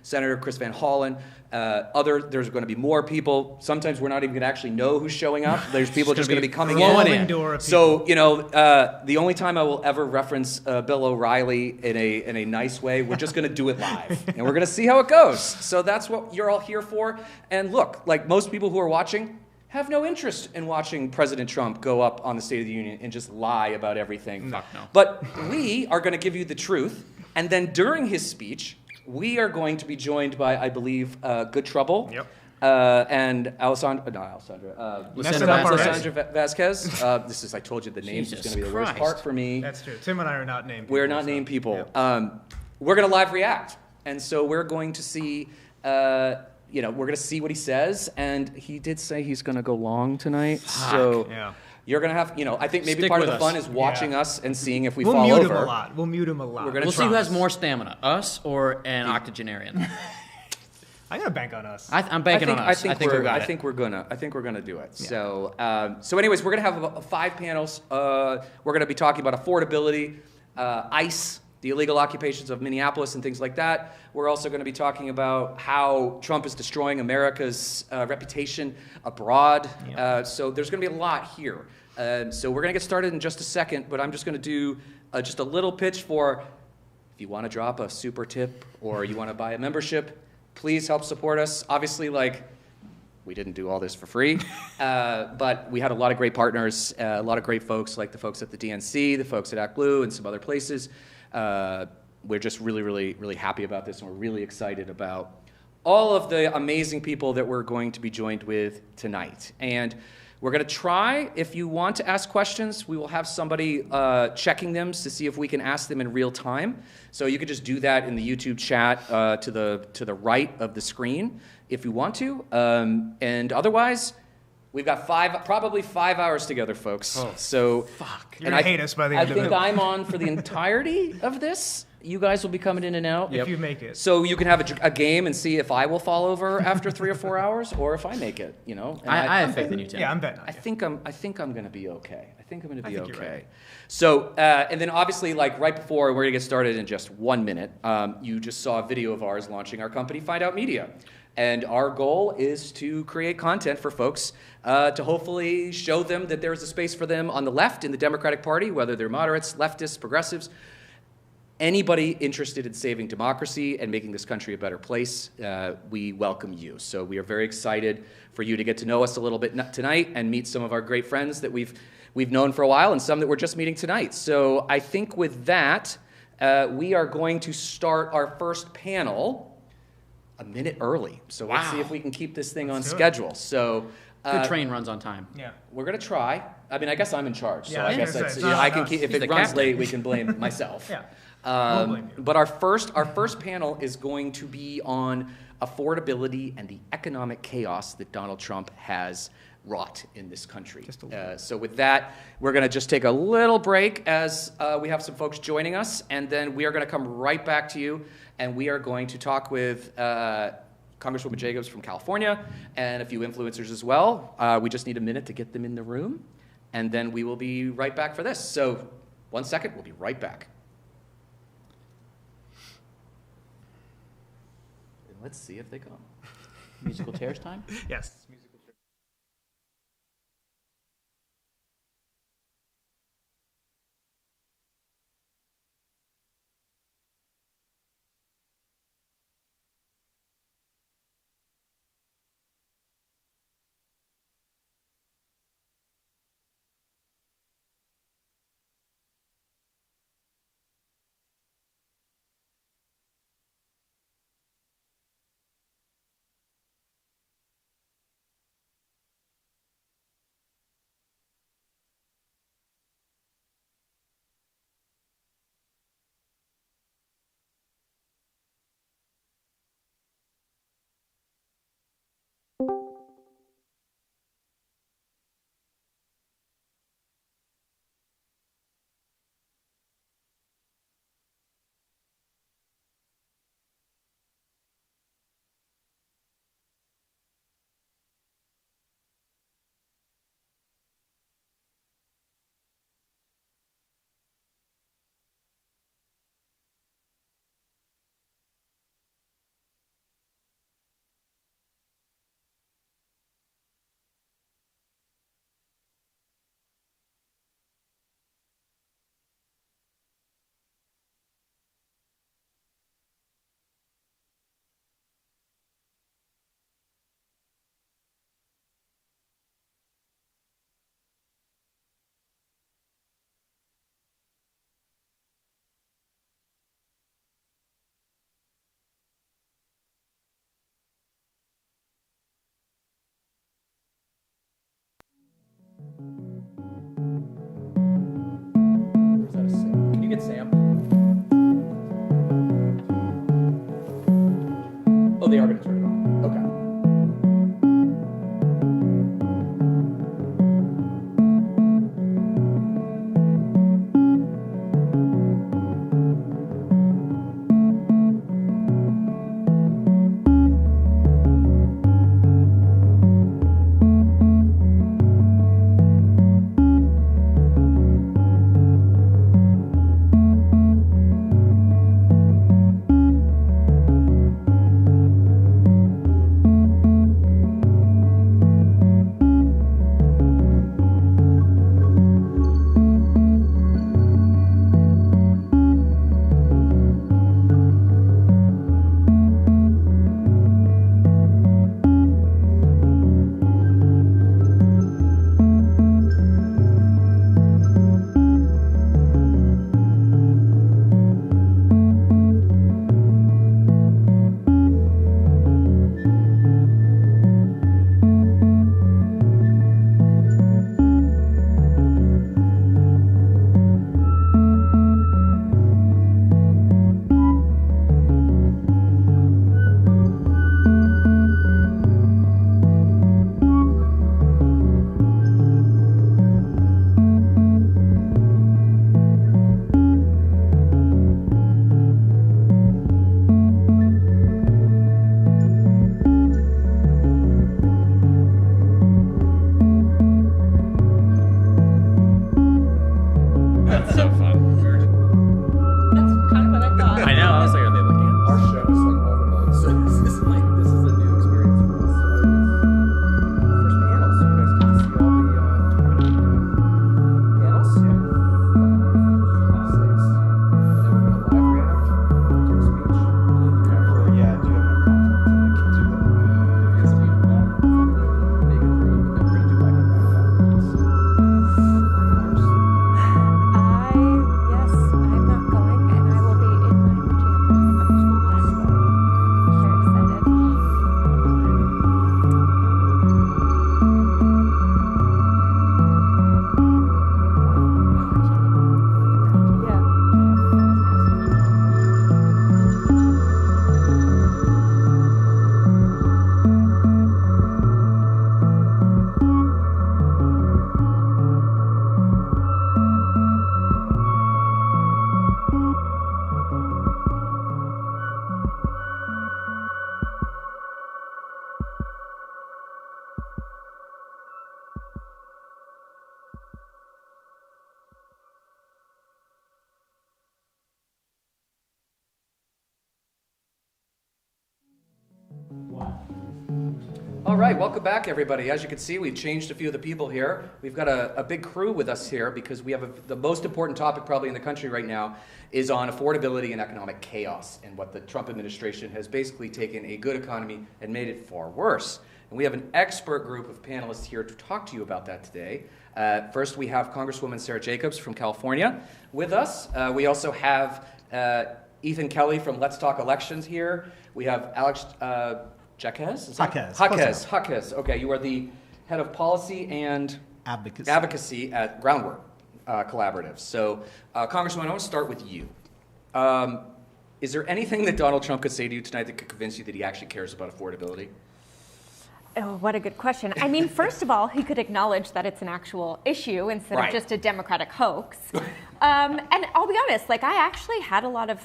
Senator Chris Van Hollen, there's going to be more people. Sometimes we're not even going to actually know who's showing up. There's people just going to be coming in. So, you know, the only time I will ever reference Bill O'Reilly in a nice way, we're just going to do it live. And we're going to see how it goes. So that's what you're all here for. And look, like most people who are watching, have no interest in watching President Trump go up on the State of the Union and just lie about everything. Fuck no. But we are going to give you the truth. And then during his speech, we are going to be joined by, I believe, Good Trouble. Yep. And Alessandra Vasquez. I told you the names is going to be the worst part for me. That's true. Tim and I are not named people. We're not named people. Yeah. We're going to live react. And so we're going to see... you know, we're going to see what he says, and he did say he's going to go long tonight. Fuck. So yeah. You're going to have, you know, I think maybe Stick part of the with fun us. is watching us and seeing if we We'll fall mute over. him a lot. We'll mute him a lot. We'll see who has more stamina, us or an octogenarian. I'm going to bank on us. I'm banking on us. I think we're gonna do it. Yeah. So anyways, we're gonna have 5 panels. We're gonna be talking about affordability, ICE, the illegal occupations of Minneapolis and things like that. We're also going to be talking about how Trump is destroying America's reputation abroad. Yep. So there's going to be a lot here. So we're going to get started in just a second, but I'm just going to do just a little pitch for if you want to drop a super tip or you want to buy a membership, please help support us. Obviously, like, we didn't do all this for free, but we had a lot of great partners, a lot of great folks, like the folks at the DNC, the folks at ActBlue, and some other places. We're just really, really, really happy about this, and we're really excited about all of the amazing people that we're going to be joined with tonight. And we're going to try, if you want to ask questions, we will have somebody checking them to see if we can ask them in real time. So you could just do that in the YouTube chat to the right of the screen if you want to. And otherwise, we've got probably 5 hours together, folks. Oh, so fuck. You're going to hate us by the end of it. I think I'm on for the entirety of this. You guys will be coming in and out. If you make it. So you can have a game and see if I will fall over after 3 or 4 hours, or if I make it. You know. And I have faith in you, Tim. Yeah, I'm betting on you. I think I'm going to be okay. I think I'm going to be okay. Right. So and then obviously, like right before we're going to get started in just 1 minute, you just saw a video of ours launching our company, Find Out Media. And our goal is to create content for folks to hopefully show them that there is a space for them on the left in the Democratic Party, whether they're moderates, leftists, progressives, anybody interested in saving democracy and making this country a better place, we welcome you. So we are very excited for you to get to know us a little bit tonight and meet some of our great friends that we've known for a while and some that we're just meeting tonight. So I think with that, we are going to start our first panel a minute early. So let's see if we can keep this thing on schedule. So good train runs on time. Yeah. We're going to try. I mean, I guess I'm in charge. So Yeah, I guess that's, I can keep, if it runs late, we can blame myself. Yeah. But our first panel is going to be on affordability and the economic chaos that Donald Trump has wrought in this country. So with that, we're going to just take a little break as we have some folks joining us, and then we are going to come right back to you, and we are going to talk with Congresswoman Jacobs from California and a few influencers as well. We just need a minute to get them in the room, and then we will be right back for this. So 1 second, we'll be right back. And let's see if they come. Musical chairs time? Yes. you get Sam? Oh, they are going to turn it on. Okay. All right, welcome back, everybody. As you can see, we've changed a few of the people here. We've got a big crew with us here because we have the most important topic probably in the country right now is on affordability and economic chaos and what the Trump administration has basically taken a good economy and made it far worse. And we have an expert group of panelists here to talk to you about that today. First, we have Congresswoman Sara Jacobs from California with us. We also have Ethan Kelly from Let's Talk Elections here. We have Alex Jacquez? Jacquez. Okay, you are the head of policy and advocacy at Groundwork Collaborative. So, Congresswoman, I want to start with you. Is there anything that Donald Trump could say to you tonight that could convince you that he actually cares about affordability? Oh, what a good question. I mean, first of all, he could acknowledge that it's an actual issue instead of just a Democratic hoax. And I'll be honest, like, I actually had a lot of,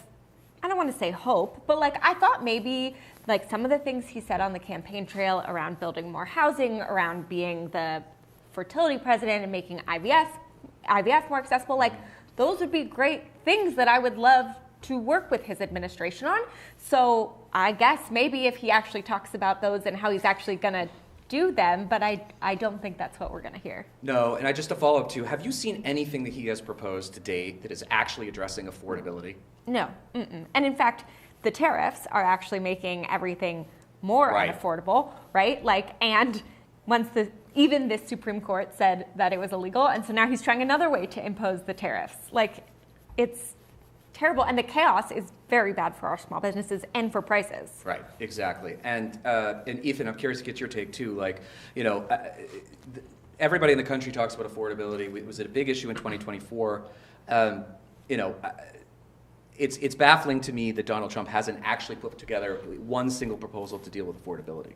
I don't want to say hope, but like, I thought maybe like some of the things he said on the campaign trail around building more housing, around being the fertility president and making IVF more accessible, like those would be great things that I would love to work with his administration on. So I guess maybe if he actually talks about those and how he's actually going to do them, but I don't think that's what we're going to hear. No, and just to follow up too, have you seen anything that he has proposed to date that is actually addressing affordability? No. And in fact, the tariffs are actually making everything more unaffordable, right? Like, and once even this Supreme Court said that it was illegal, and so now he's trying another way to impose the tariffs. Like, it's terrible, and the chaos is very bad for our small businesses and for prices. Right, exactly. And Ethan, I'm curious to get your take too. Like, you know, everybody in the country talks about affordability. It was a big issue in 2024. it's baffling to me that Donald Trump hasn't actually put together one single proposal to deal with affordability.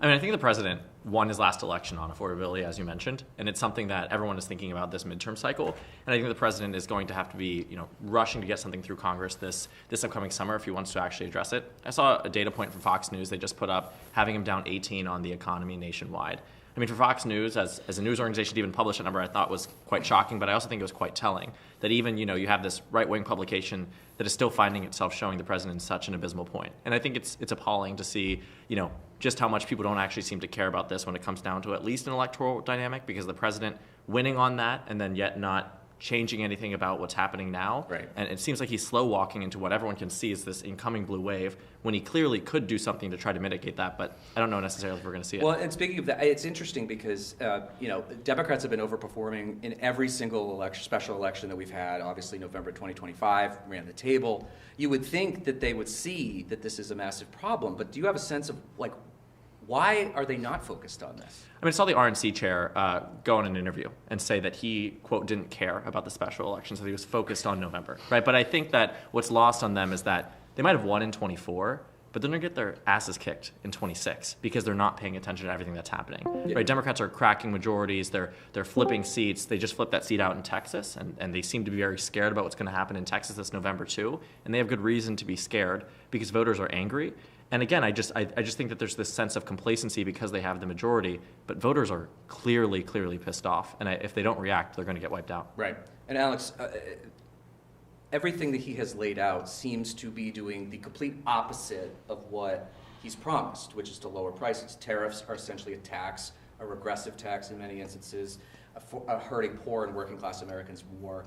I mean, I think the president won his last election on affordability, as you mentioned, and it's something that everyone is thinking about this midterm cycle. And I think the president is going to have to be, rushing to get something through Congress this upcoming summer if he wants to actually address it. I saw a data point from Fox News. They just put up having him down 18 on the economy nationwide. I mean, for Fox News, as a news organization to even publish that number, I thought was quite shocking, but I also think it was quite telling that even, you have this right-wing publication that is still finding itself showing the president in such an abysmal point. And I think it's appalling to see, just how much people don't actually seem to care about this when it comes down to at least an electoral dynamic, because the president winning on that and then yet not changing anything about what's happening now. Right. And it seems like he's slow walking into what everyone can see is this incoming blue wave when he clearly could do something to try to mitigate that, but I don't know necessarily if we're going to see it. Well, and speaking of that, it's interesting because, Democrats have been overperforming in every single special election that we've had. Obviously, November 2025 ran the table. You would think that they would see that this is a massive problem, but do you have a sense of, why are they not focused on this? I saw the RNC chair go on an interview and say that he, quote, didn't care about the special elections, that he was focused on November, right? But I think that what's lost on them is that they might have won in 24, but then they're going to get their asses kicked in 26 because they're not paying attention to everything that's happening, right? Democrats are cracking majorities. They're flipping seats. They just flipped that seat out in Texas, and they seem to be very scared about what's going to happen in Texas this November too, and they have good reason to be scared because voters are angry. And again, I just think that there's this sense of complacency because they have the majority, but voters are clearly pissed off. And if they don't react, they're going to get wiped out. Right. And Alex, everything that he has laid out seems to be doing the complete opposite of what he's promised, which is to lower prices. Tariffs are essentially a tax, a regressive tax in many instances, hurting poor and working class Americans more.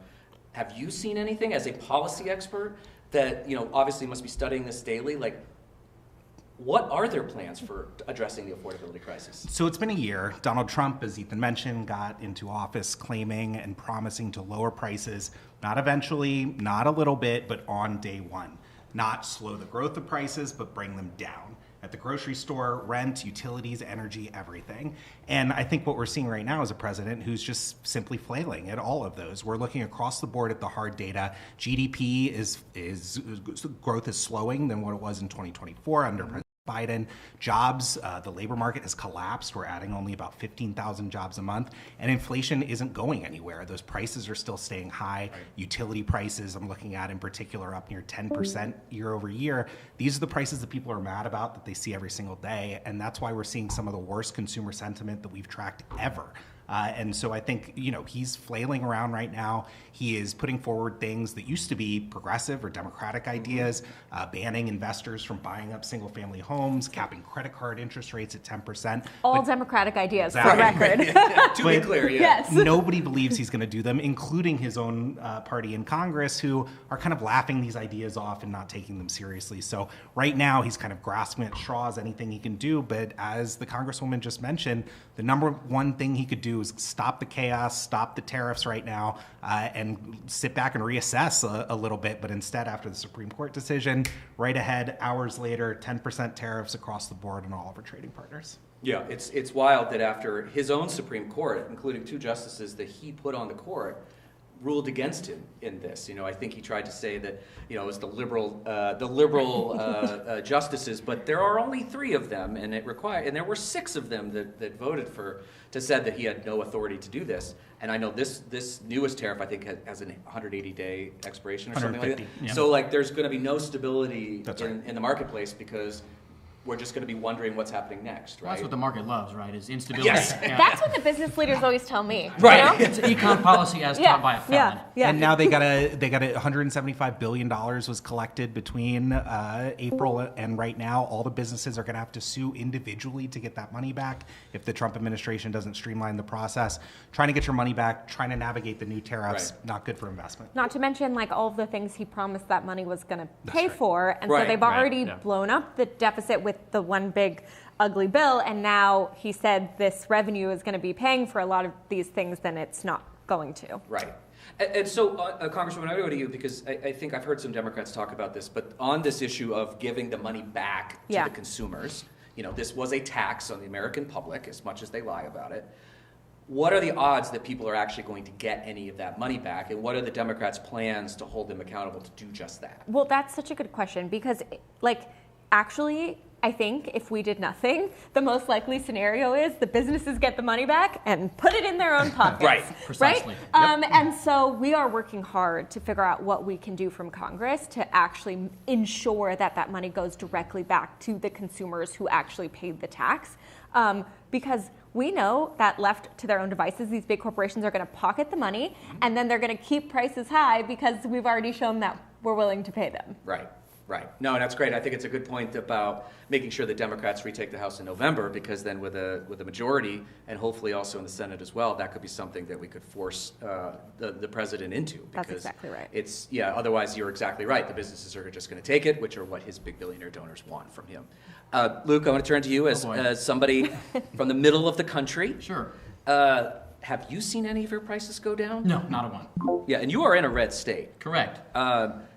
Have you seen anything as a policy expert that, obviously must be studying this daily, what are their plans for addressing the affordability crisis? So it's been a year. Donald Trump, as Ethan mentioned, got into office claiming and promising to lower prices, not eventually, not a little bit, but on day one. Not slow the growth of prices, but bring them down. At the grocery store, rent, utilities, energy, everything. And I think what we're seeing right now is a president who's just simply flailing at all of those. We're looking across the board at the hard data. GDP growth is slowing than what it was in 2024 under President Biden. Jobs, the labor market has collapsed. We're adding only about 15,000 jobs a month, and inflation isn't going anywhere. Those prices are still staying high. Right. Utility prices, I'm looking at in particular, up near 10% year over year. These are the prices that people are mad about, that they see every single day, and that's why we're seeing some of the worst consumer sentiment that we've tracked ever. And so I think, he's flailing around right now. He is putting forward things that used to be progressive or democratic ideas, banning investors from buying up single family homes, capping credit card interest rates at 10%. All democratic ideas, for the record. To be clear, yeah. Yes. Nobody believes he's going to do them, including his own party in Congress, who are kind of laughing these ideas off and not taking them seriously. So right now he's kind of grasping at straws, anything he can do. But as the Congresswoman just mentioned, the number one thing he could do is stop the chaos, stop the tariffs right now, and sit back and reassess a little bit. But instead, after the Supreme Court decision, right ahead, hours later, 10% tariffs across the board on all of our trading partners. Yeah, it's wild that after his own Supreme Court, including 2 justices that he put on the court, ruled against him in this. I think he tried to say that, it was the liberal justices, but there are only 3 of them, and there were 6 of them that voted to said that he had no authority to do this. And I know this newest tariff, I think, has an 180-day expiration or something like that. Yeah. So there's going to be no stability in the marketplace because we're just going to be wondering what's happening next, right? Well, that's what the market loves, right? Is instability. Yes. Yeah. That's what the business leaders always tell me. Right. It's econ policy as taught by a felon. Yeah. And now they got $175 billion was collected between April and right now. All the businesses are going to have to sue individually to get that money back if the Trump administration doesn't streamline the process. Trying to get your money back, trying to navigate the new tariffs, not good for investment. Not to mention all of the things he promised that money was going to pay for. And so they've already blown up the deficit with the one big ugly bill, and now he said this revenue is going to be paying for a lot of these things, then it's not going to. Right. And so, Congresswoman, I go to you because I think I've heard some Democrats talk about this, but on this issue of giving the money back to the consumers, this was a tax on the American public, as much as they lie about it. what are the odds that people are actually going to get any of that money back? And what are the Democrats' plans to hold them accountable to do just that? Well, that's such a good question because, like, actually, I think if we did nothing, the most likely scenario is the businesses get the money back and put it in their own pockets. Right. Precisely. Right? And so we are working hard to figure out what we can do from Congress to actually ensure that that money goes directly back to the consumers who actually paid the tax. Because we know that left to their own devices, these big corporations are going to pocket the money and then they're going to keep prices high because we've already shown that we're willing to pay them. Right. Right. No, that's great. I think it's a good point about making sure the Democrats retake the House in November, because then with a majority, and hopefully also in the Senate as well, that could be something that we could force the president into. Because that's exactly right. Otherwise, you're exactly right. The businesses are just going to take it, which are what his big billionaire donors want from him. Luke, I want to turn to you as somebody from the middle of the country. Sure. Have you seen any of your prices go down? No, not a one. Yeah, and you are in a red state. Correct.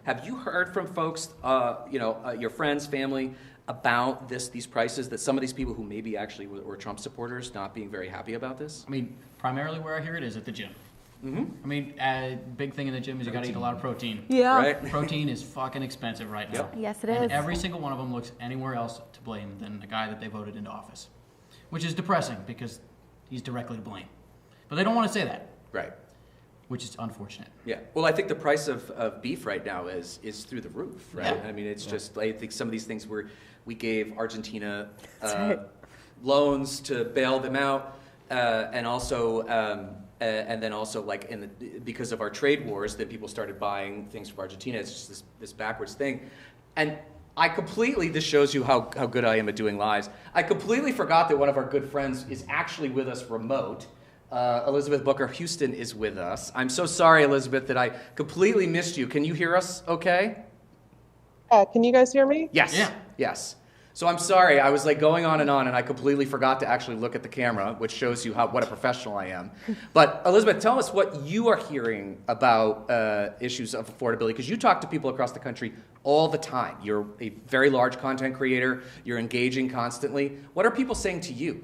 Have you heard from folks, your friends, family, about these prices, that some of these people who maybe actually were Trump supporters not being very happy about this? I mean, primarily where I hear it is at the gym. Mm-hmm. I mean, big thing in the gym is you got to eat a lot of protein. Yeah. Right? Protein is fucking expensive right now. Yep. Yes, it And is. every single one of them looks anywhere else to blame than the guy that they voted into office, which is depressing because he's directly to blame. But they don't want to say that, Right. which is unfortunate. Yeah. Well, I think the price of beef right now is through the roof, right? Yeah. I mean, it's just, I think some of these things we gave Argentina right. loans to bail them out, and also, and then also like because of our trade wars, that people started buying things from Argentina. It's just this backwards thing. And this shows you how good I am at doing lives. I completely forgot that one of our good friends is actually with us remote. Elizabeth Booker Houston is with us. I'm so sorry, Elizabeth, that I completely missed you. Can you hear us okay? Can you guys hear me? Yes. Yeah. Yes. So I'm sorry, I was like going on, and I completely forgot to actually look at the camera, which shows you what a professional I am. But Elizabeth, tell us what you are hearing about issues of affordability, because you talk to people across the country all the time. You're a very large content creator. You're engaging constantly. What are people saying to you?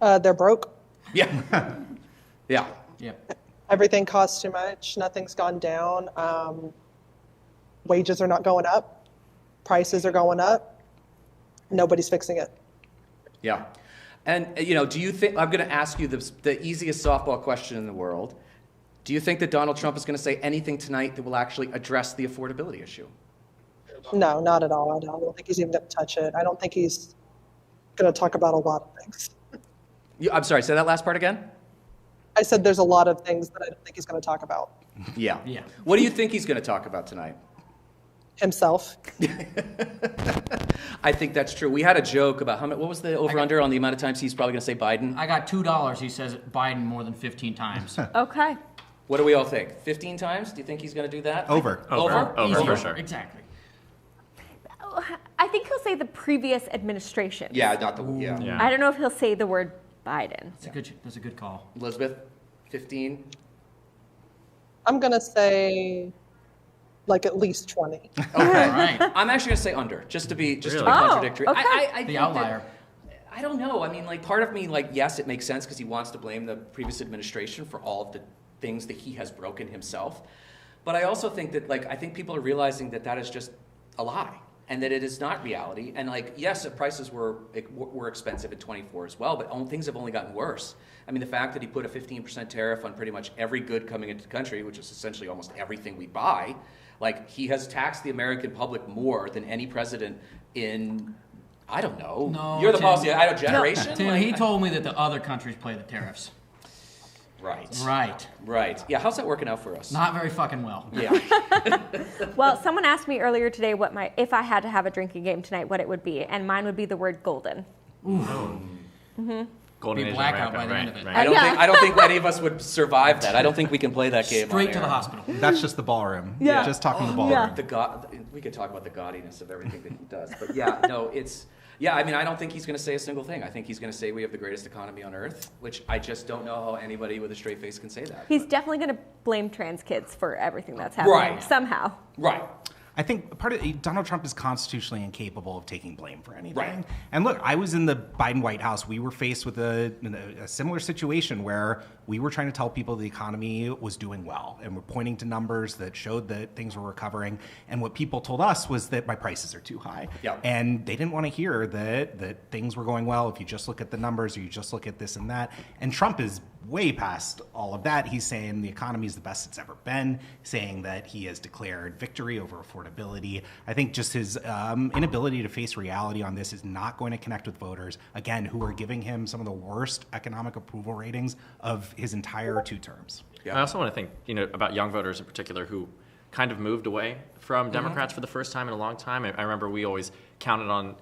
They're broke. Yeah. Yeah. Yeah. Everything costs too much. Nothing's gone down. Wages are not going up. Prices are going up. Nobody's fixing it. Yeah. And, do you think, I'm going to ask you the easiest softball question in the world. Do you think that Donald Trump is going to say anything tonight that will actually address the affordability issue? No, not at all. I don't think he's even going to touch it. I don't think he's going to talk about a lot of things. I'm sorry, say that last part again? I said there's a lot of things that I don't think he's going to talk about. Yeah. Yeah. What do you think he's going to talk about tonight? Himself. I think that's true. We had a joke about what was the over-under on the amount of times he's probably going to say Biden? I got $2. He says Biden more than 15 times. Okay. What do we all think? 15 times? Do you think he's going to do that? Over. Over Easier. for sure. Exactly. I think he'll say the previous administration. Yeah, not the, yeah. Yeah. I don't know if he'll say the word Biden. That's a good call. Elizabeth, 15? I'm going to say like at least 20. Okay. All right. I'm actually going to say under, just to be Really? contradictory. Oh, okay. I The think that- outlier. I don't know. I mean, like, part of me, like, yes, it makes sense because he wants to blame the previous administration for all of the things that he has broken himself. But I also think that, like, I think people are realizing that that is just a lie and that it is not reality. And, like, yes, the prices were expensive in 24 as well, but things have only gotten worse. I mean, the fact that he put a 15% tariff on pretty much every good coming into the country, which is essentially almost everything we buy, like, he has taxed the American public more than any president in, I don't know. No, You're the Tim. policy, I don't generation. Tim, Like, he told me that the other countries play the tariffs. Right. Right. Right. Yeah. How's that working out for us? Not very fucking well. Yeah. Well, someone asked me earlier today if I had to have a drinking game tonight, what it would be, and mine would be the word golden. Golden Be Age of blackout America, by the right, end of it. right. I don't think any of us would survive that. I don't think we can play that game. Straight on to the air. hospital. That's just the ballroom. Yeah. Just talking the ballroom. Yeah. We could talk about the gaudiness of everything that he does, but yeah, no, it's. Yeah, I mean, I don't think he's going to say a single thing. I think he's going to say we have the greatest economy on earth, which I just don't know how anybody with a straight face can say that. He's definitely going to blame trans kids for everything that's happening Right. somehow. Right. I think Donald Trump is constitutionally incapable of taking blame for anything. Right. And look, I was in the Biden White House. We were faced with a similar situation where we were trying to tell people the economy was doing well, and we're pointing to numbers that showed that things were recovering. And what people told us was that my prices are too high. Yeah. And they didn't want to hear that things were going well if you just look at the numbers or you just look at this and that. And Trump is way past all of that. He's saying the economy is the best it's ever been, saying that he has declared victory over affordability. I think just his inability to face reality on this is not going to connect with voters, again, who are giving him some of the worst economic approval ratings of his entire 2 terms. I also want to think, about young voters in particular who kind of moved away from Democrats for the first time in a long time. I remember we always counted on,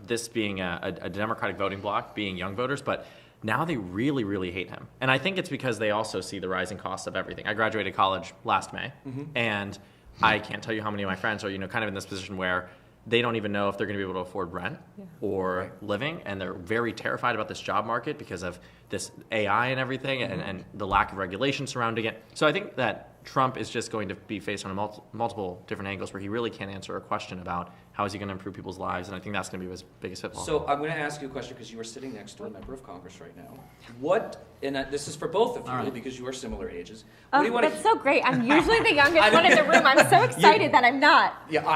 this being a Democratic voting bloc, being young voters, but now they really, really hate him. And I think it's because they also see the rising costs of everything. I graduated college last May, and I can't tell you how many of my friends are, kind of in this position where they don't even know if they're going to be able to afford rent or living, and they're very terrified about this job market because of this AI and everything, and the lack of regulation surrounding it. So I think that Trump is just going to be faced on multiple different angles where he really can't answer a question about how is he going to improve people's lives, and I think that's going to be his biggest pitfall. So I'm going to ask you a question because you are sitting next to a member of Congress right now. This is for both of you because you are similar ages. What do you want that's so great. I'm usually the youngest one in the room. I'm so excited that I'm not. Yeah,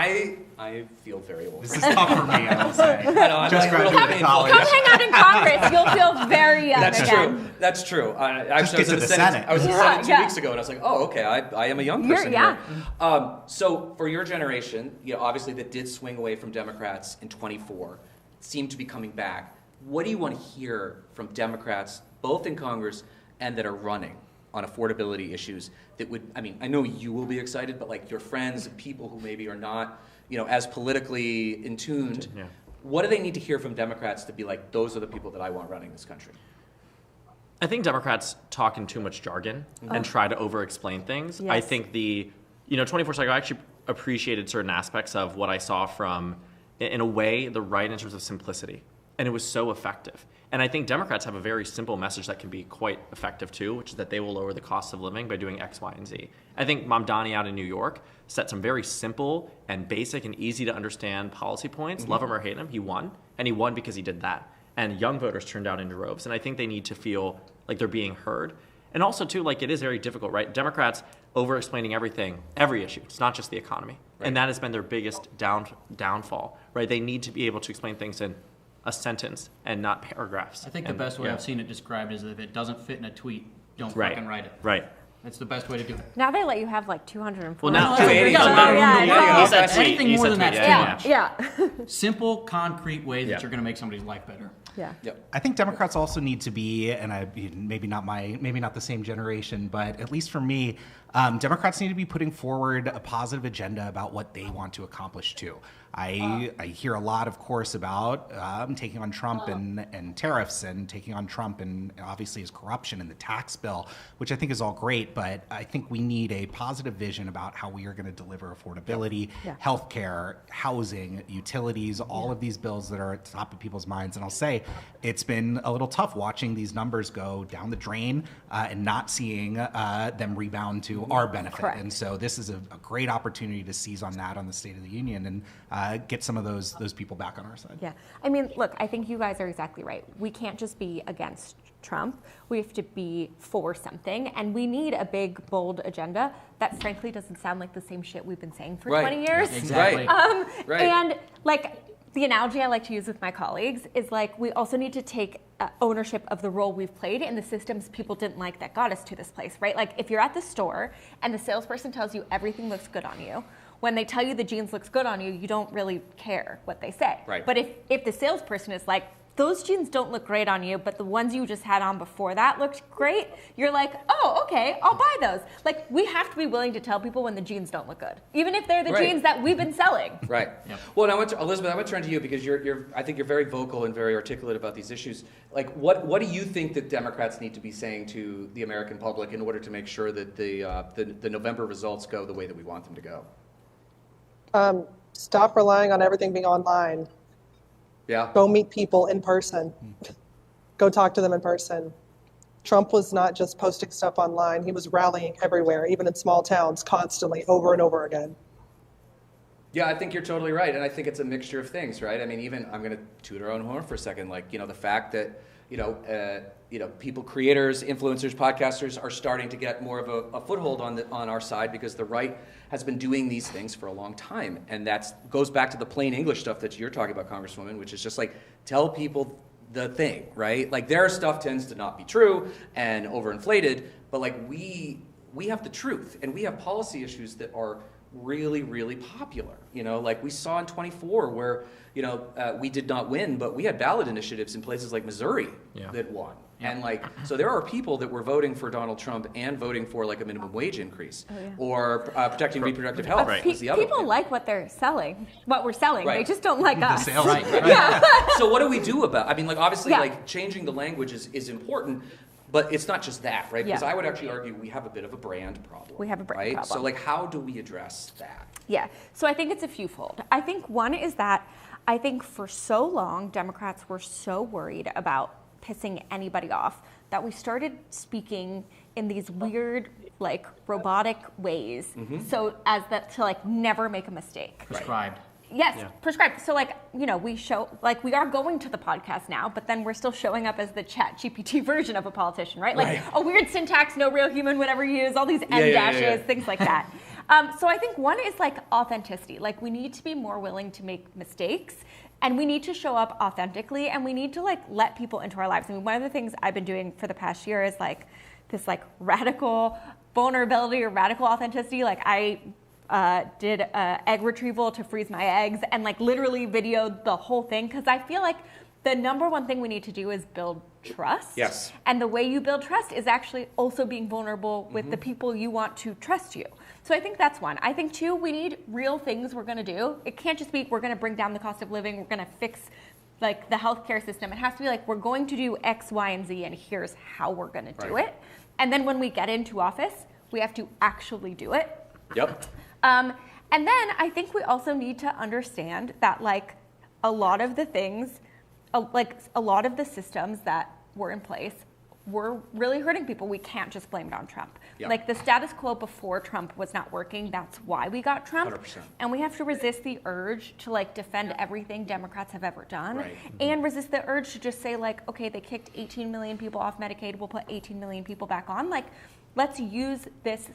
I feel very old. This is tough for me, I will say. I'm Just graduated college. Come hang out in Congress. You'll feel very young again. That's true. I Just get to the Senate. I was in the Senate 2 weeks ago, and I was like, oh, okay, I am a young person here. So for your generation, obviously that did swing away from Democrats in 24, seemed to be coming back. What do you want to hear from Democrats, both in Congress and that are running on affordability issues that would, I know you will be excited, but like your friends and people who maybe are not, as politically in tuned, what do they need to hear from Democrats to be like, those are the people that I want running this country? I think Democrats talk in too much jargon and try to over-explain things. Yes. I think the 24 cycle, I actually appreciated certain aspects of what I saw from, in a way, the right in terms of simplicity. And it was so effective. And I think Democrats have a very simple message that can be quite effective too, which is that they will lower the cost of living by doing X, Y, and Z. I think Mamdani out in New York set some very simple and basic and easy to understand policy points. Love him or hate him, he won. And he won because he did that. And young voters turned out in droves. And I think they need to feel like they're being heard. And also too, it is very difficult, right? Democrats over-explaining everything, every issue. It's not just the economy. Right. And that has been their biggest downfall, right? They need to be able to explain things in a sentence and not paragraphs. I think the best way I've seen it described is that if it doesn't fit in a tweet, don't fucking write it. Right. That's the best way to do it. Now they let you have 240. Well, now 280. Anything more than that's too much. Yeah. Simple, concrete ways that you're going to make somebody's life better. Yeah. Yep. I think Democrats also need to be, and maybe not the same generation, but at least for me, Democrats need to be putting forward a positive agenda about what they want to accomplish too. I hear a lot, of course, about taking on Trump and tariffs and taking on Trump and obviously his corruption and the tax bill, which I think is all great, but I think we need a positive vision about how we are going to deliver affordability, healthcare, housing, utilities, all of these bills that are at the top of people's minds. And I'll say it's been a little tough watching these numbers go down the drain and not seeing them rebound to our benefit. Correct. And so this is a great opportunity to seize on that on the State of the Union and get some of those people back on our side. Yeah. Look, I think you guys are exactly right. We can't just be against Trump. We have to be for something. And we need a big, bold agenda that frankly doesn't sound like the same shit we've been saying for 20 years. Exactly. And the analogy I like to use with my colleagues is we also need to take ownership of the role we've played in the systems people didn't like that got us to this place, right? If you're at the store and the salesperson tells you everything looks good on you, when they tell you the jeans looks good on you, you don't really care what they say. Right. But if the salesperson is like, those jeans don't look great on you, but the ones you just had on before that looked great, you're like, oh, okay, I'll buy those. We have to be willing to tell people when the jeans don't look good, even if they're the jeans that we've been selling. Right. Yep. Well, now, Elizabeth, I want to turn to you because I think you're very vocal and very articulate about these issues. What do you think that Democrats need to be saying to the American public in order to make sure that the November results go the way that we want them to go? Stop relying on everything being online. Yeah. Go meet people in person. Go talk to them in person. Trump was not just posting stuff online. He was rallying everywhere, even in small towns, constantly, over and over again. Yeah, I think you're totally right, and I think it's a mixture of things, right? I mean, even I'm going to toot our own horn for a second, like the fact that people, creators, influencers, podcasters are starting to get more of a foothold on our side because the right has been doing these things for a long time, and that goes back to the plain English stuff that you're talking about, Congresswoman, which is just like tell people the thing, right? Like their stuff tends to not be true and overinflated, but like we have the truth, and we have policy issues that are really, really popular. Like we saw in 24 where, we did not win, but we had ballot initiatives in places like Missouri that won. Yeah. And so there are people that were voting for Donald Trump and voting for like a minimum wage increase or protecting reproductive health. Right. People like what we're selling. Right. They just don't like us. The sales. Right. Yeah. So what do we do about, obviously like changing the language is important. But it's not just that, right? Because I would actually argue we have a bit of a brand problem. We have a brand problem. So how do we address that? Yeah. So I think it's a fewfold. I think one is that I think for so long, Democrats were so worried about pissing anybody off that we started speaking in these weird, robotic ways. Mm-hmm. So as that to never make a mistake. Prescribed. Yes, prescribed. So we show, we are going to the podcast now, but then we're still showing up as the ChatGPT version of a politician, right? A weird syntax, no real human would ever use, all these M dashes, things like that. So I think one is authenticity. We need to be more willing to make mistakes, and we need to show up authentically, and we need to let people into our lives. One of the things I've been doing for the past year is this radical vulnerability or radical authenticity. I did egg retrieval to freeze my eggs and literally videoed the whole thing because I feel like the number one thing we need to do is build trust. Yes. And the way you build trust is actually also being vulnerable with the people you want to trust you. So I think that's one. I think two, we need real things we're going to do. It can't just be we're going to bring down the cost of living, we're going to fix the healthcare system. It has to be we're going to do X, Y, and Z, and here's how we're going to do it. And then when we get into office, we have to actually do it. Yep. And then I think we also need to understand that a lot of the things, a lot of the systems that were in place were really hurting people. We can't just blame it on Trump. Yep. The status quo before Trump was not working. That's why we got Trump. 100%. And we have to resist the urge to defend everything Democrats have ever done, and resist the urge to just say okay, they kicked 18 million people off Medicaid. We'll put 18 million people back on. Let's use this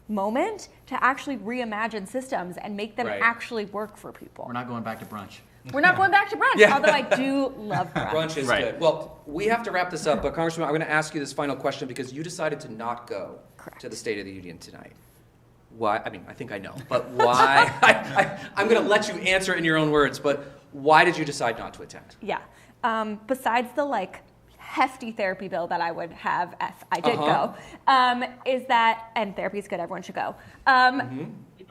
moment to actually reimagine systems and make them actually work for people. We're not going back to brunch. We're not going back to brunch, although I do love brunch. Brunch is good. Well, we have to wrap this up, but Congresswoman, I'm going to ask you this final question because you decided to not go to the State of the Union tonight. Why? I think I know, but why? I'm going to let you answer it in your own words, but why did you decide not to attend? Yeah. Besides the hefty therapy bill that I would have if I did go, is that, and therapy is good, everyone should go.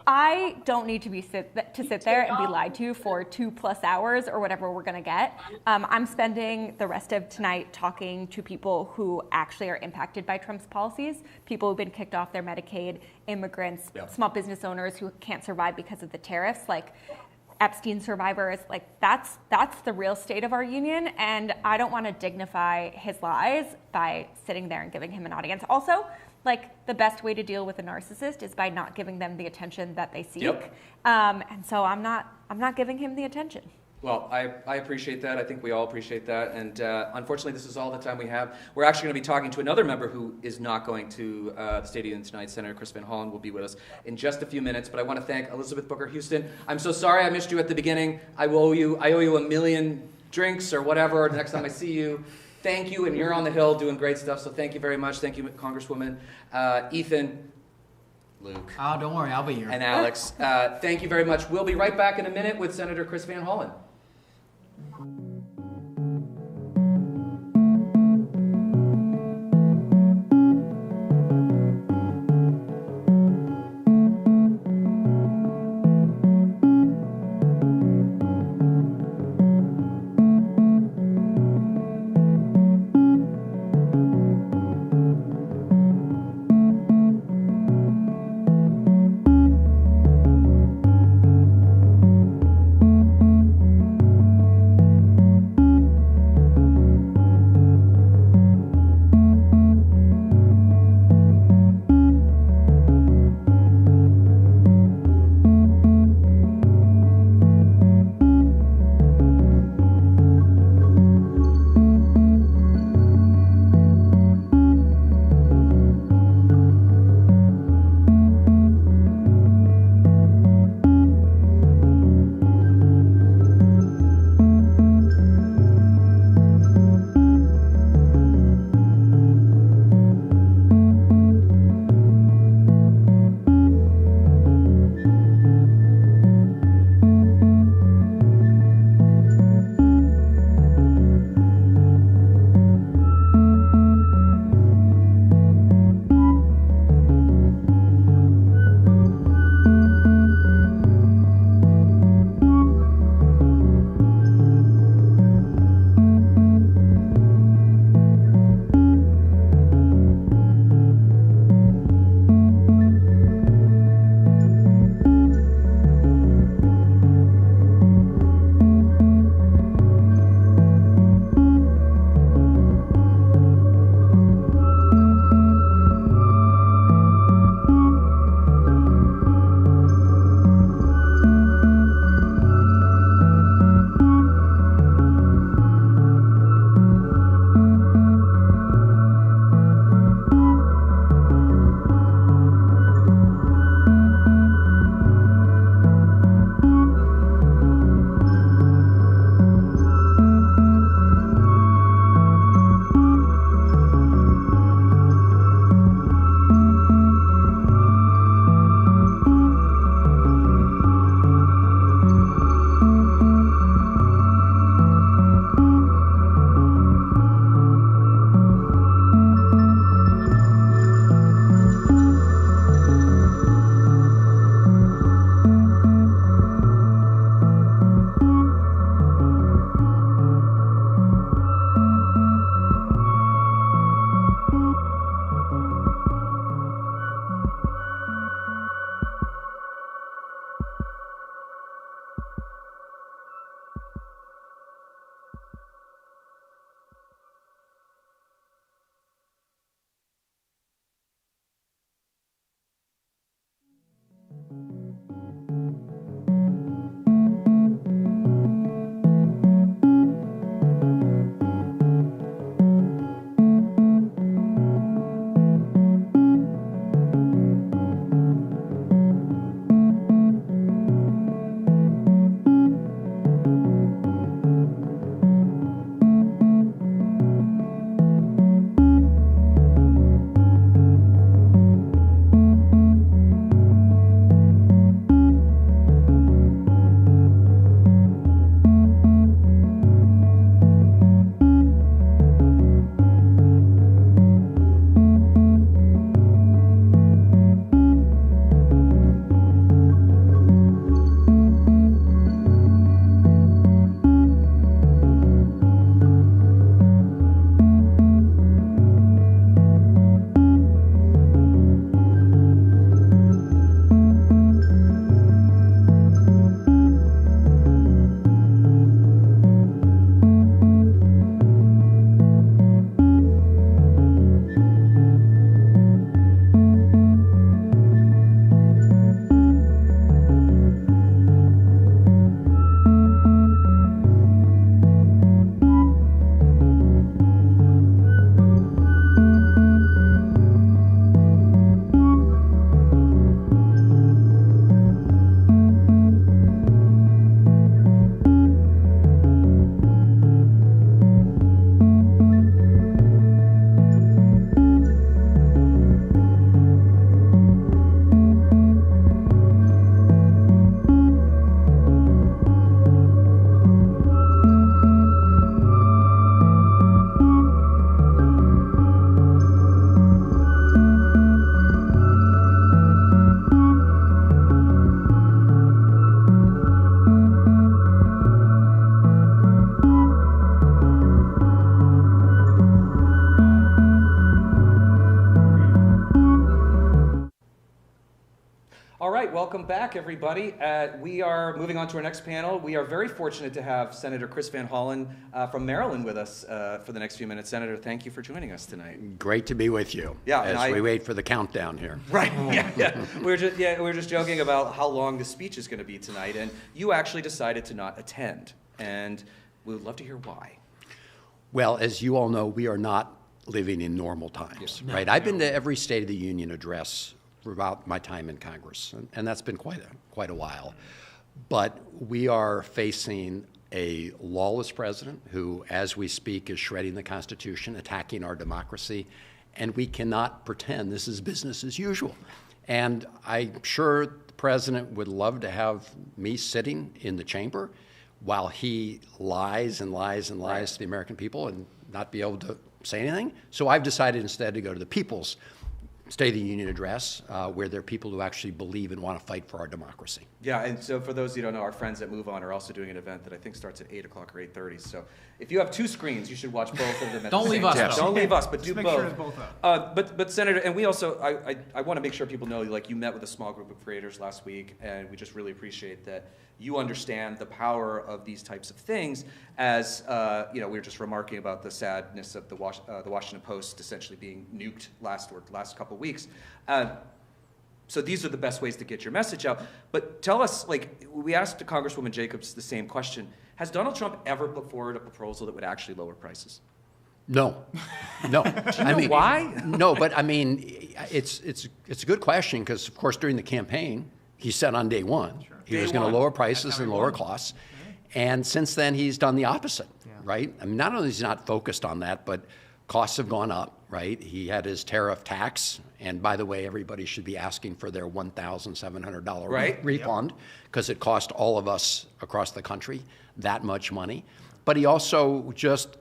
I don't need to sit there and be lied to for 2+ hours or whatever we're gonna get. I'm spending the rest of tonight talking to people who actually are impacted by Trump's policies, people who've been kicked off their Medicaid, immigrants, small business owners who can't survive because of the tariffs, Epstein survivors. That's the real state of our union, and I don't want to dignify his lies by sitting there and giving him an audience. Also, the best way to deal with a narcissist is by not giving them the attention that they seek. Yep. And so I'm not giving him the attention. Well, I appreciate that. I think we all appreciate that. And unfortunately, this is all the time we have. We're actually going to be talking to another member who is not going to the State of the Union tonight. Senator Chris Van Hollen will be with us in just a few minutes. But I want to thank Elizabeth Booker Houston. I'm so sorry I missed you at the beginning. I owe you a million drinks or whatever the next time I see you. Thank you, and you're on the Hill doing great stuff. So thank you very much. Thank you, Congresswoman. Ethan, Luke. Oh, don't worry, I'll be here. And Alex. Thank you very much. We'll be right back in a minute with Senator Chris Van Hollen. welcome back, everybody. We are moving on to our next panel. We are very fortunate to have Senator Chris Van Hollen from Maryland with us for the next few minutes. Senator, thank you for joining us tonight. Great to be with you. Yeah, as we wait for the countdown here. Right. Yeah. We were just joking about how long the speech is going to be tonight, and you actually decided to not attend, and we would love to hear why. Well, as you all know, we are not living in normal times, right? I've been to every State of the Union address throughout my time in Congress, and that's been quite a while. But we are facing a lawless president who, as we speak, is shredding the Constitution, attacking our democracy, and we cannot pretend this is business as usual. And I'm sure the president would love to have me sitting in the chamber while he lies and lies and lies to the American people and not be able to say anything. So I've decided instead to go to the people's State of the Union address, where there are people who actually believe and want to fight for our democracy. Yeah, and so for those who don't know, our friends at Move On are also doing an event that I think starts at 8 o'clock or 8:30. So if you have two screens, you should watch both of them at the same time. Don't leave us, but do both. Sure it's both up. But Senator, and we also, I want to make sure people know, like, you met with a small group of creators last week, and we just really appreciate that you understand the power of these types of things. As we were just remarking about the sadness of the Washington Post essentially being nuked last couple of weeks. So these are the best ways to get your message out. But tell us, like, we asked Congresswoman Jacobs the same question. Has Donald Trump ever put forward a proposal that would actually lower prices? No. Do you know why? No, but I mean, it's a good question because, of course, during the campaign, he said on day one he was going to lower prices and lower costs. And since then, he's done the opposite, right? I mean, not only is he not focused on that, but costs have gone up, right? He had his tariff tax. And by the way, everybody should be asking for their $1,700 refund because it cost all of us across the country that much money. But he also just,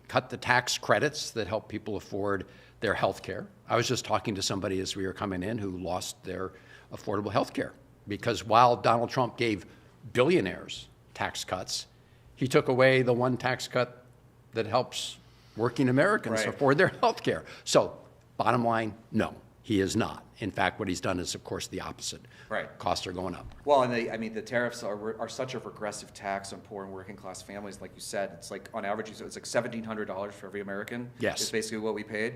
cut the tax credits that help people afford their health care. I was just talking to somebody as we were coming in who lost their affordable health care because while Donald Trump gave billionaires tax cuts, he took away the one tax cut that helps working Americans afford their health care. So bottom line, no, he is not. In fact, what he's done is, of course, the opposite. Right. Costs are going up. Well, and the tariffs are such a regressive tax on poor and working class families. Like you said, it's like on average, it's like $1,700 for every American. Yes. Is basically what we paid.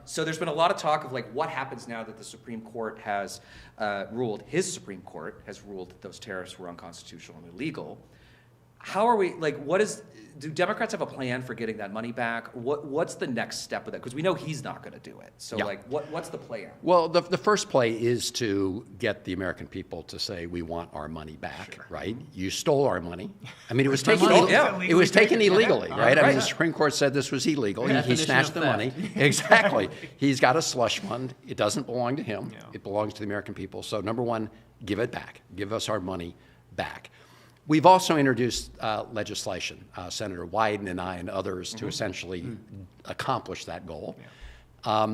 So there's been a lot of talk of like what happens now that the Supreme Court has ruled, his Supreme Court has ruled that those tariffs were unconstitutional and illegal. How are we, do Democrats have a plan for getting that money back? What's the next step of that? Because we know he's not going to do it. So, what's the plan? Well, the first play is to get the American people to say we want our money back, right? You stole our money. I mean, it was taken illegally, right? I mean, the Supreme Court said this was illegal. He snatched the money. Exactly. He's got a slush fund. It doesn't belong to him. It belongs to the American people. So, number one, give it back. Give us our money back. We've also introduced legislation, Senator Wyden and I and others, to essentially accomplish that goal. I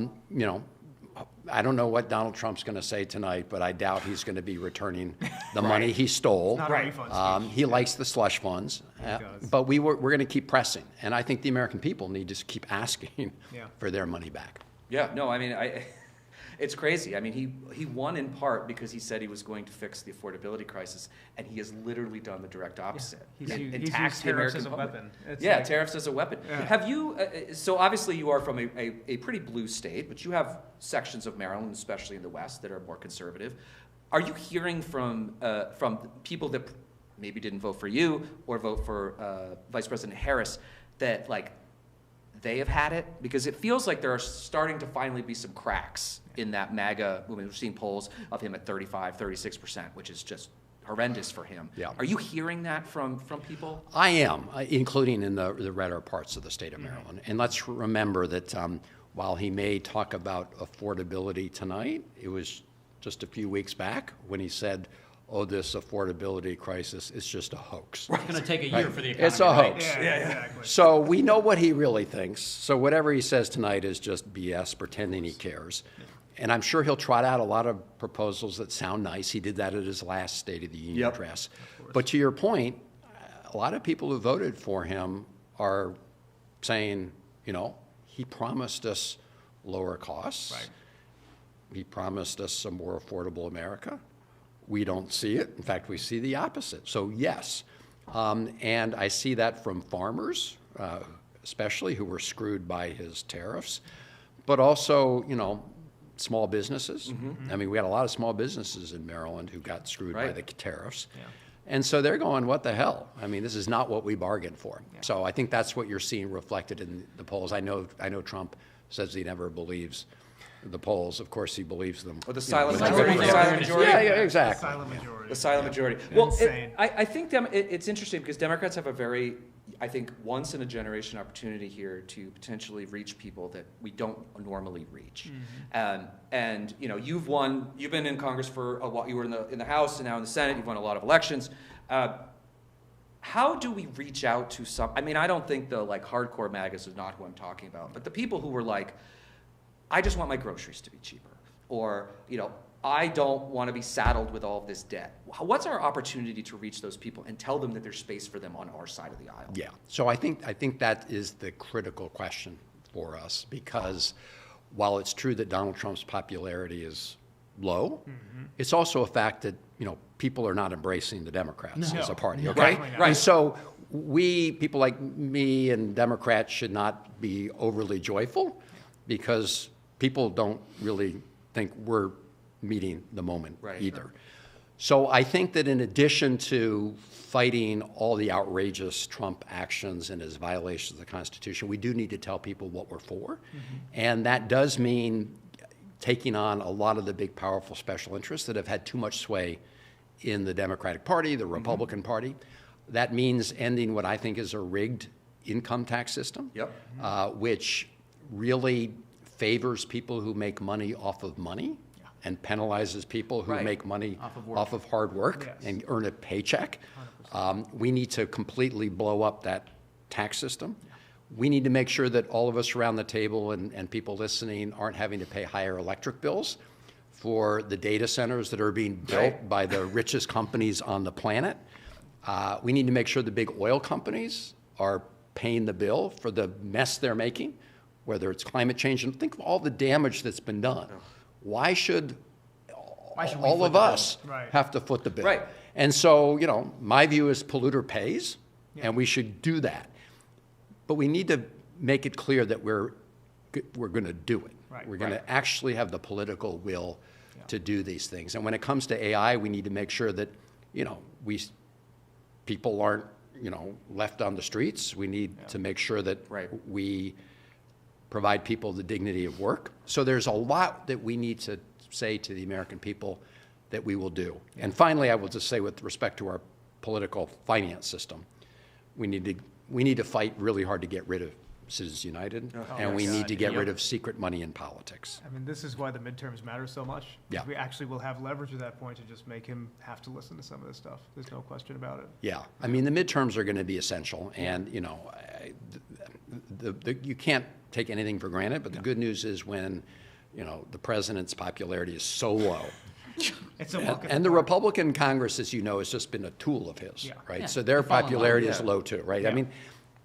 don't know what Donald Trump's going to say tonight, but I doubt he's going to be returning the money he stole. Not a refund speech. He likes the slush funds, but we're going to keep pressing. And I think the American people need to keep asking for their money back. Yeah, no, I mean, it's crazy. I mean, he won in part because he said he was going to fix the affordability crisis, and he has literally done the direct opposite. He's and used taxed the tariffs American as a public. weapon. Tariffs as a weapon. Yeah. Have you? So obviously, you are from a pretty blue state, but you have sections of Maryland, especially in the West, that are more conservative. Are you hearing from people that maybe didn't vote for you or vote for Vice President Harris that they have had it? Because it feels like there are starting to finally be some cracks in that MAGA movement. We're seeing polls of him at 35, 36%, which is just horrendous for him. Yeah. Are you hearing that from people? I am, including in the redder parts of the state of Maryland. And let's remember that while he may talk about affordability tonight, it was just a few weeks back when he said, this affordability crisis is just a hoax. It's going to take a year for the economy. It's a hoax. Yeah, exactly. So we know what he really thinks. So whatever he says tonight is just BS, pretending he cares. And I'm sure he'll trot out a lot of proposals that sound nice. He did that at his last State of the Union address. But to your point, a lot of people who voted for him are saying, he promised us lower costs. Right. He promised us a more affordable America. we don't see it. In fact, we see the opposite. So yes, and I see that from farmers, especially who were screwed by his tariffs, but also, small businesses. I mean, we had a lot of small businesses in Maryland who got screwed by the tariffs. Yeah. And so they're going, what the hell? I mean, this is not what we bargained for. Yeah. So I think that's what you're seeing reflected in the polls. I know Trump says he never believes the polls. Of course, he believes them. Or the silent majority. Yeah, exactly. The silent majority. The silent majority. Yeah. Well, Insane. I think it's interesting because Democrats have a very, I think, once in a generation opportunity here to potentially reach people that we don't normally reach. And you've been in Congress for a while. You were in the House and now in the Senate. You've won a lot of elections. How do we reach out to some? I mean, I don't think the hardcore MAGAs is not who I'm talking about, but the people who were like, I just want my groceries to be cheaper, or I don't want to be saddled with all of this debt. What's our opportunity to reach those people and tell them that there's space for them on our side of the aisle? Yeah. So I think that is the critical question for us, because while it's true that Donald Trump's popularity is low, it's also a fact that people are not embracing the Democrats as a party. Okay. Right. And so people like me and Democrats should not be overly joyful, because people don't really think we're meeting the moment either. So I think that in addition to fighting all the outrageous Trump actions and his violations of the Constitution, we do need to tell people what we're for. And that does mean taking on a lot of the big, powerful special interests that have had too much sway in the Democratic Party, the Republican Party. That means ending what I think is a rigged income tax system, which really favors people who make money off of money and penalizes people who make money off of hard work and earn a paycheck. We need to completely blow up that tax system. We need to make sure that all of us around the table and people listening aren't having to pay higher electric bills for the data centers that are being built by the richest companies on the planet. We need to make sure the big oil companies are paying the bill for the mess they're making, whether it's climate change. And think of all the damage that's been done. Why should all of us have to foot the bill? Right. And so, my view is polluter pays, and we should do that. But we need to make it clear that we're going to do it. We're going to actually have the political will to do these things. And when it comes to AI, we need to make sure that, people aren't, left on the streets. We need to make sure that we provide people the dignity of work. So there's a lot that we need to say to the American people that we will do. And finally, I will just say, with respect to our political finance system, we need to fight really hard to get rid of Citizens United, and we need to get rid of secret money in politics. I mean, this is why the midterms matter so much. Yeah. We actually will have leverage at that point to just make him have to listen to some of this stuff. There's no question about it. Yeah. I mean, the midterms are going to be essential, and, you can't take anything for granted, but the good news is when, the president's popularity is so low, It's a and the Republican Congress, as you know, has just been a tool of his, right? Yeah. So their They fall in popularity line. is low too, right? I mean,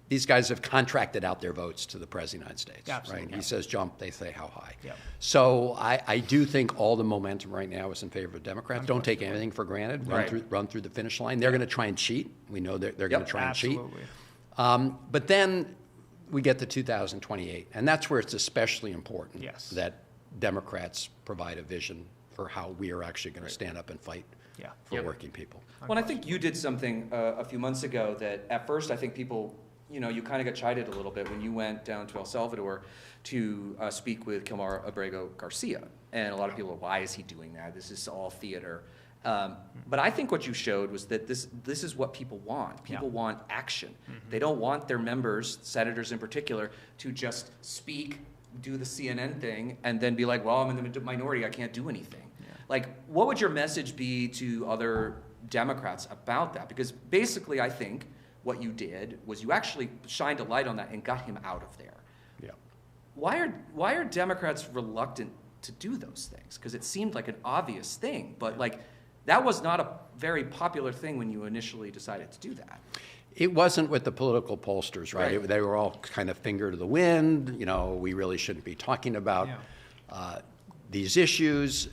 these guys have contracted out their votes to the President of the United States, Absolutely. right? He says jump, they say how high. Yeah. So I do think all the momentum right now is in favor of Democrats. Don't take anything for granted. Run through the finish line. They're going to try and cheat. We know they're going to try and cheat. Absolutely. But then we get to 2028, and that's where it's especially important that Democrats provide a vision for how we are actually going to stand up and fight for working people. Well, I think you did something a few months ago that at first I think people, you kind of got chided a little bit when you went down to El Salvador to speak with Kilmar Abrego Garcia. And a lot of people are, why is he doing that? This is all theater. But I think what you showed was that this is what people want. People want action. They don't want their members, senators in particular, to just speak, do the CNN thing, and then be like, well, I'm in the minority, I can't do anything. Like, what would your message be to other Democrats about that? Because basically, I think what you did was you actually shined a light on that and got him out of there. Yeah. Why are Democrats reluctant to do those things? Because it seemed like an obvious thing, but that was not a very popular thing when you initially decided to do that. It wasn't with the political pollsters, right? They were all kind of finger to the wind. We really shouldn't be talking about these issues.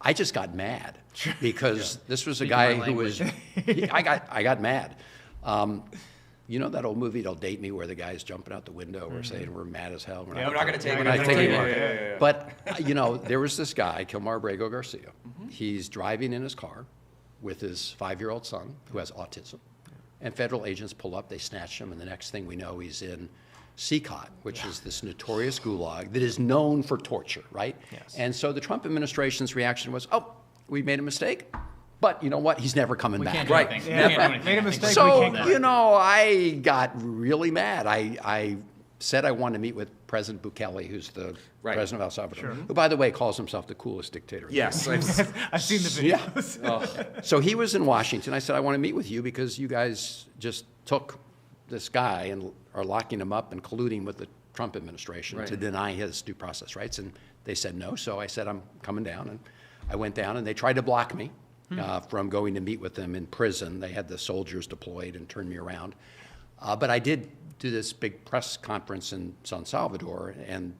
I just got mad. because this was a Speaking guy my who was. I got mad. You know that old movie, Don't Date Me, where the guy's jumping out the window, we're saying we're mad as hell. We're We're not going to take we're it. not taking Yeah, it. yeah, yeah, yeah. But, there was this guy, Kilmar Abrego Garcia. He's driving in his car with his 5-year-old son who has autism. And federal agents pull up, they snatch him, and the next thing we know, he's in CCOT, which is this notorious gulag that is known for torture, right? Yes. And so the Trump administration's reaction was, oh, we made a mistake. But you know what? He's never coming We back. can't do Right. anything. Yeah. We can't do anything. Made a I think mistake, we So, can't do that. I got really mad. I said I wanted to meet with President Bukele, who's the Right. president of El Salvador, who, by the way, calls himself the coolest dictator. in the Yes. I've seen the Yeah. videos. So he was in Washington. I said, I want to meet with you because you guys just took this guy and are locking him up and colluding with the Trump administration Right. to deny his due process rights. And they said no. So I said, I'm coming down. And I went down, and they tried to block me from going to meet with them in prison. They had the soldiers deployed and turned me around. But I did do this big press conference in San Salvador, and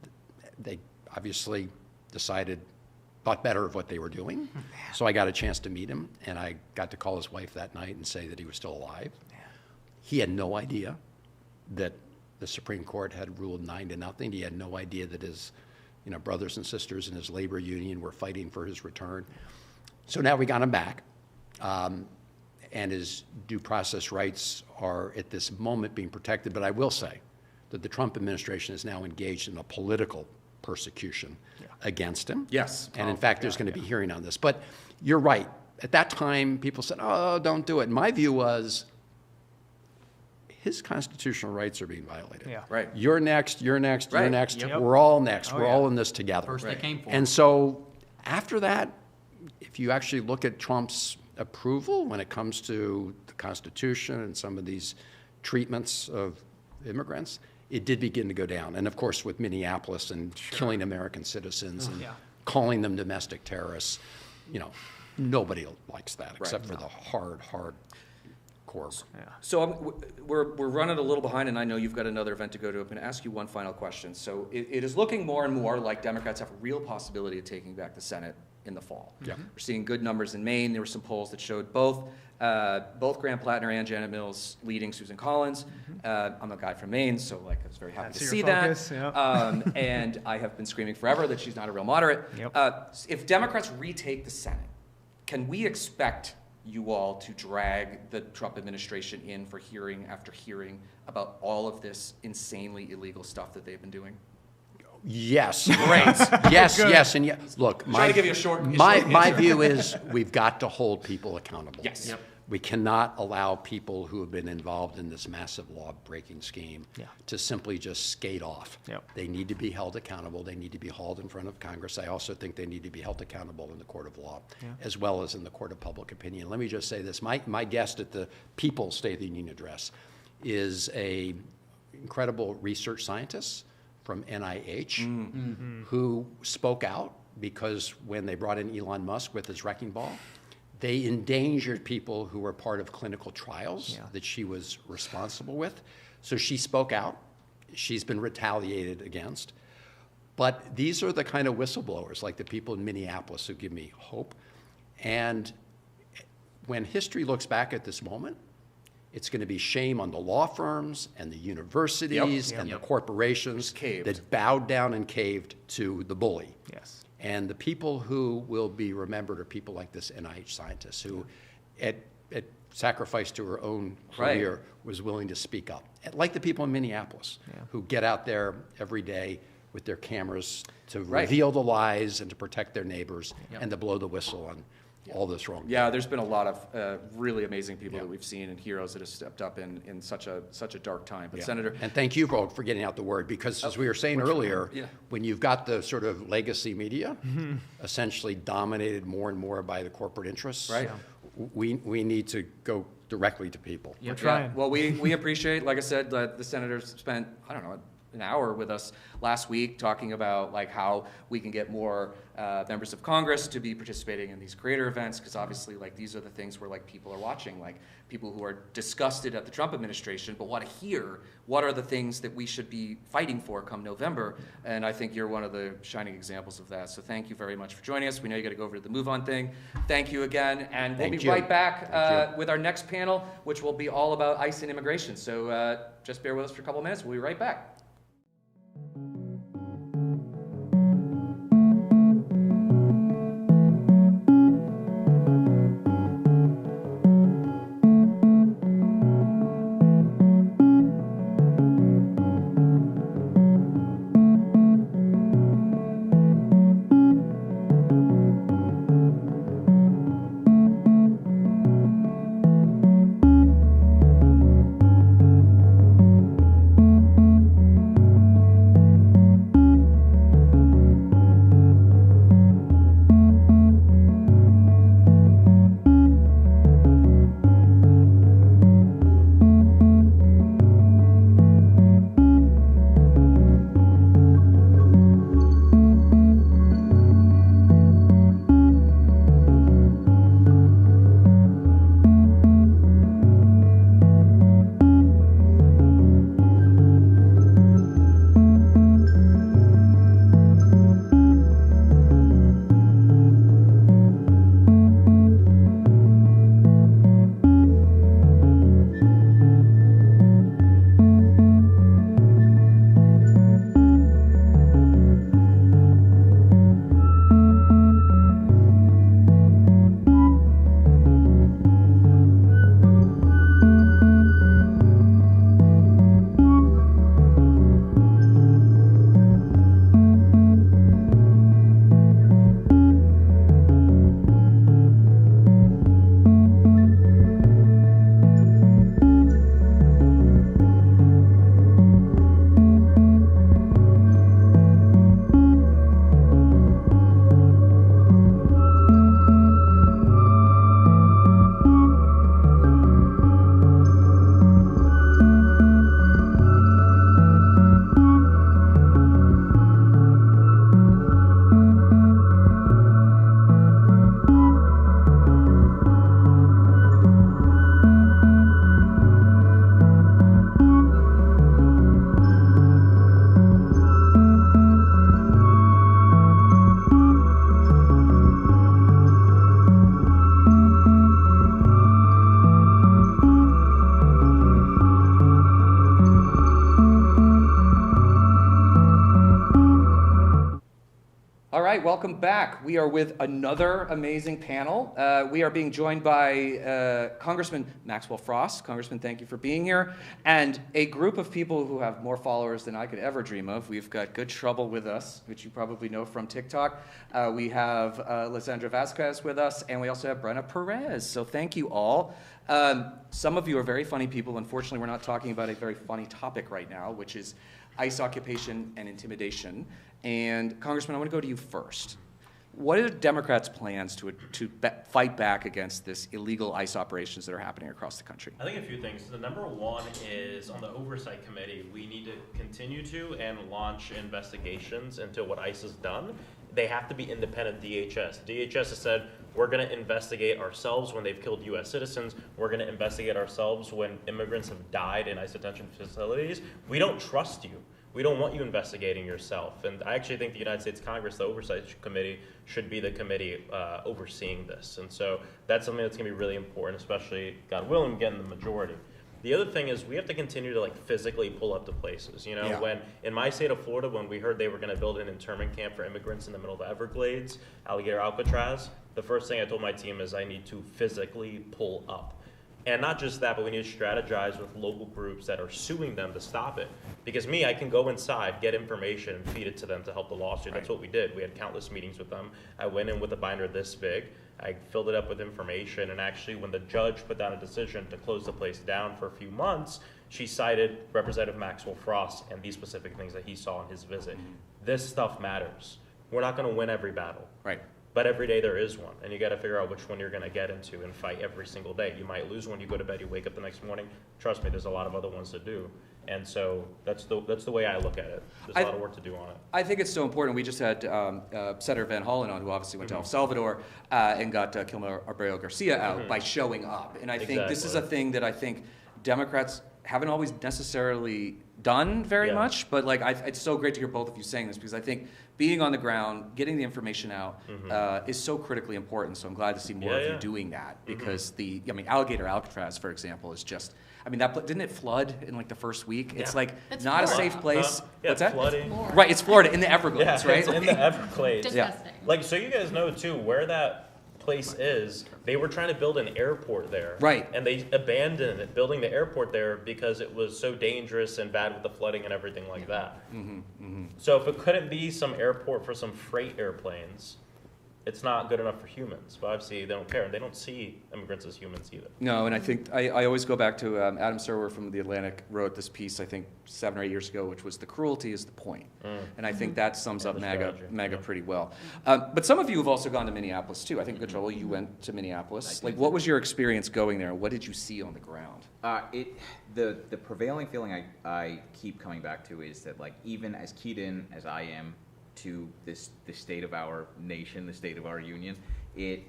they obviously thought better of what they were doing. So I got a chance to meet him, and I got to call his wife that night and say that he was still alive. He had no idea that the Supreme Court had ruled 9-0. He had no idea that his brothers and sisters in his labor union were fighting for his return. So now we got him back, and his due process rights are at this moment being protected. But I will say that the Trump administration is now engaged in a political persecution against him. Yes. And in fact, there's going to be hearing on this. But you're right. At that time, people said, oh, don't do it. And my view was, his constitutional rights are being violated. Yeah. Right. You're next, you're next, you're Right. next. Yep. We're all next. Oh, We're yeah. all in this together. First they came for. And so after that, if you actually look at Trump's approval when it comes to the Constitution and some of these treatments of immigrants, it did begin to go down. And of course, with Minneapolis and killing American citizens and Yeah. calling them domestic terrorists, nobody likes that except for No. the hard core. So we're running a little behind, and I know you've got another event to go to. I'm going to ask you one final question. So it is looking more and more like Democrats have a real possibility of taking back the Senate in the fall. Yeah. We're seeing good numbers in Maine. There were some polls that showed both Graham Plattner and Janet Mills leading Susan Collins. I'm a guy from Maine, so I was very happy That's to your see focus, that. yeah. And I have been screaming forever that she's not a real moderate. Yep. If Democrats retake the Senate, can we expect you all to drag the Trump administration in for hearing after hearing about all of this insanely illegal stuff that they've been doing? Yes. Great. Yes, and yes. Look, Trying to give you a short my answer. view is we've got to hold people accountable. Yes. Yep. We cannot allow people who have been involved in this massive law-breaking scheme to simply just skate off. Yep. They need to be held accountable. They need to be hauled in front of Congress. I also think they need to be held accountable in the court of law, as well as in the court of public opinion. Let me just say this. My guest at the People's State of the Union address is a incredible research scientist from NIH who spoke out because when they brought in Elon Musk with his wrecking ball, they endangered people who were part of clinical trials that she was responsible with. So she spoke out. She's been retaliated against. But these are the kind of whistleblowers, like the people in Minneapolis, who give me hope. And when history looks back at this moment, it's going to be shame on the law firms and the universities and the corporations that bowed down and caved to the bully. Yes. And the people who will be remembered are people like this NIH scientist who, at sacrifice to her own career, was willing to speak up. Like the people in Minneapolis who get out there every day with their cameras to reveal the lies and to protect their neighbors and to blow the whistle on all this wrong. Yeah, there's been a lot of really amazing people that we've seen and heroes that have stepped up in such a dark time. But Senator, and thank you for getting out the word, because as we were saying earlier, when you've got the sort of legacy media essentially dominated more and more by the corporate interests, we need to go directly to people. We're trying. Well, we appreciate, like I said, the senators spent, I don't know, an hour with us last week talking about like how we can get more members of Congress to be participating in these creator events, because obviously like these are the things where like people are watching, like people who are disgusted at the Trump administration but want to hear what are the things that we should be fighting for come November, and I think you're one of the shining examples of that. So thank you very much for joining us. We know you got to go over to the Move On thing. Thank you again, and we'll be right back with our next panel, which will be all about ICE and immigration. So just bear with us for a couple minutes. We'll be right back. right, welcome back. We are with another amazing panel. We are being joined by Congressman Maxwell Frost. Congressman, thank you for being here. And a group of people who have more followers than I could ever dream of. We've got Good Trouble with us, which you probably know from TikTok. We have Sara Jacobs with us, and we also have Brenna Perez. So thank you all. Some of you are very funny people. Unfortunately, we're not talking about a very funny topic right now, which is ICE occupation and intimidation. And Congressman, I want to go to you first. What are the Democrats' plans to fight back against this illegal ICE operations that are happening across the country? I think a few things. The number one is on the Oversight Committee, we need to continue to and launch investigations into what ICE has done. They have to be independent DHS. DHS has said, we're going to investigate ourselves when they've killed U.S. citizens. We're going to investigate ourselves when immigrants have died in ICE detention facilities. We don't trust you. We don't want you investigating yourself. And I actually think the United States Congress, the Oversight Committee, should be the committee overseeing this. And so that's something that's going to be really important, especially, God willing, getting the majority. The other thing is we have to continue to physically pull up to places. You know, when in my state of Florida, when we heard they were going to build an internment camp for immigrants in the middle of the Everglades, Alligator Alcatraz, the first thing I told my team is I need to physically pull up. And not just that, but we need to strategize with local groups that are suing them to stop it. Because I can go inside, get information, and feed it to them to help the lawsuit. That's what we did. We had countless meetings with them. I went in with a binder this big. I filled it up with information. And actually, when the judge put down a decision to close the place down for a few months, she cited Representative Maxwell Frost and these specific things that he saw in his visit. This stuff matters. We're not going to win every battle. Right. But every day there is one, and you got to figure out which one you're going to get into and fight every single day. You might lose one, you go to bed, you wake up the next morning. Trust me, there's a lot of other ones to do. And so that's the way I look at it. There's a lot of work to do on it. I think it's so important. We just had Senator Van Hollen on, who obviously went to El Salvador and got Kilmer Abreu Garcia out by showing up. And I think this is a thing that I think Democrats haven't always necessarily done very much, but like it's so great to hear both of you saying this, because I think being on the ground, getting the information out is so critically important. So I'm glad to see more of you doing that, because Alligator Alcatraz, for example, is just, didn't it flood in like the first week? It's like it's not Florida. A safe place. What's that? Flooding. Right, it's Florida in the Everglades, right? It's in the Everglades. Disgusting. Like, so you guys know too where that place is. They were trying to build an airport there, right? And they abandoned it, building the airport there, because it was so dangerous and bad with the flooding and everything like that. So if it couldn't be some airport for some freight airplanes, it's not good enough for humans. But obviously they don't care, and they don't see immigrants as humans either. No, and I think I always go back to Adam Serwer from The Atlantic wrote this piece, I think 7 or 8 years ago, which was "The cruelty is the point." And I think that sums up MAGA pretty well. But some of you have also gone to Minneapolis too. I think, Gajol, you went to Minneapolis. Like, what was your experience going there? What did you see on the ground? The prevailing feeling I keep coming back to is that, like, even as keyed in as I am to the state of our nation, the state of our union, it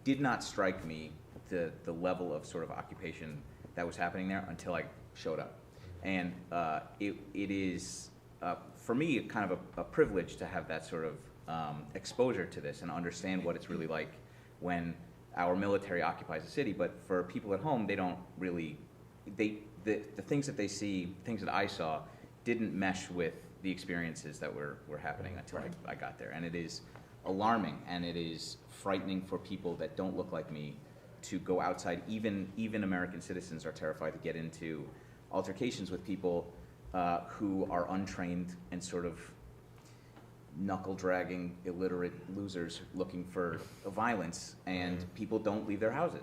did not strike me the level of sort of occupation that was happening there until I showed up. And it is, for me, kind of a privilege to have that sort of exposure to this and understand what it's really like when our military occupies a city. But for people at home, they don't really, the things that they see, things that I saw, didn't mesh with the experiences that were happening until I got there. And it is alarming, and it is frightening for people that don't look like me to go outside. Even American citizens are terrified to get into altercations with people who are untrained and sort of knuckle-dragging, illiterate losers looking for violence, and people don't leave their houses.